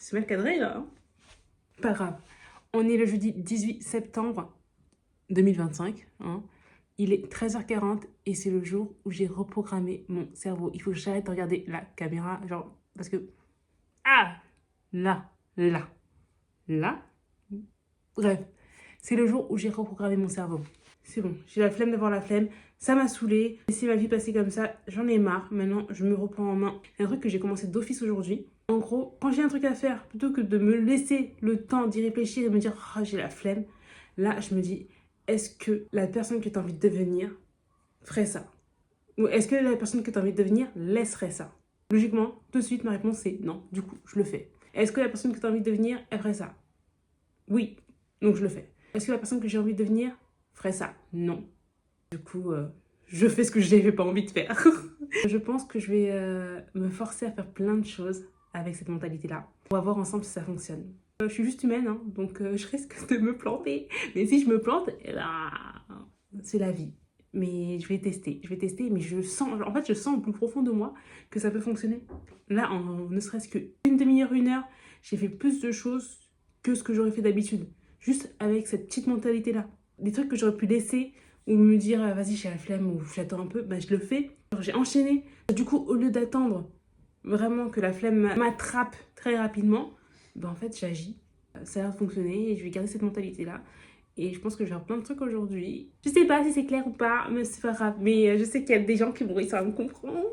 C'est mal cadré, là. Hein. Pas grave. On est le jeudi 18 septembre 2025. Hein. Il est 13h40 et c'est le jour où j'ai reprogrammé mon cerveau. Il faut que j'arrête de regarder la caméra, genre, parce que... Ah, là. Bref, c'est le jour où j'ai reprogrammé mon cerveau. C'est bon, j'ai la flemme d'avoir la flemme. Ça m'a saoulée. Laisser ma vie passer comme ça, j'en ai marre. Maintenant, je me reprends en main. Un truc que j'ai commencé d'office aujourd'hui. En gros, quand j'ai un truc à faire, plutôt que de me laisser le temps d'y réfléchir et de me dire « Oh, j'ai la flemme », là, je me dis « Est-ce que la personne que tu as envie de devenir ferait ça ?» Ou est-ce que la personne que tu as envie de devenir laisserait ça? Logiquement, tout de suite, ma réponse c'est non. Du coup, je le fais. Est-ce que la personne que tu as envie de devenir, elle ferait ça? Oui. Donc, je le fais. Est-ce que la personne que j'ai envie de devenir ferait ça? Non. Du coup, je fais ce que je n'avais pas envie de faire. Je pense que je vais me forcer à faire plein de choses avec cette mentalité-là. On va voir ensemble si ça fonctionne. Je suis juste humaine, hein, donc je risque de me planter. Mais si je me plante, eh ben, c'est la vie. Mais je vais tester, mais je sens, en fait, je sens au plus profond de moi que ça peut fonctionner. Là, en ne serait-ce qu'une demi-heure, 1 heure, j'ai fait plus de choses que ce que j'aurais fait d'habitude. Juste avec cette petite mentalité-là. Des trucs que j'aurais pu laisser ou me dire vas-y, j'ai la flemme ou j'attends un peu, bah, je le fais. J'ai enchaîné. Du coup, au lieu d'attendre vraiment que la flemme m'attrape très rapidement, bah, en fait, j'agis. Ça a l'air de fonctionner et je vais garder cette mentalité-là. Et je pense que je vais faire plein de trucs aujourd'hui. Je sais pas si c'est clair ou pas, mais c'est pas grave. Mais je sais qu'il y a des gens qui vont réussir à me comprendre.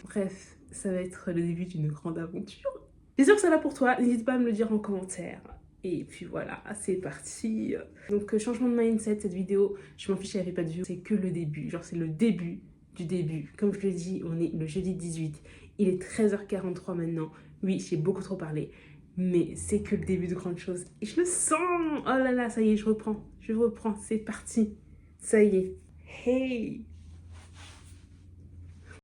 Bref, ça va être le début d'une grande aventure. J'espère que ça va pour toi. N'hésite pas à me le dire en commentaire. Et puis voilà, c'est parti. Donc changement de mindset, cette vidéo, je m'en fiche, elle avait pas de vue. C'est que le début, genre c'est le début du début. Comme je le dis, on est le jeudi 18. Il est 13h43 maintenant. Oui, j'ai beaucoup trop parlé. Mais c'est que le début de grandes choses. Et je le sens. Oh là là, ça y est, je reprends, c'est parti. Ça y est. Hey!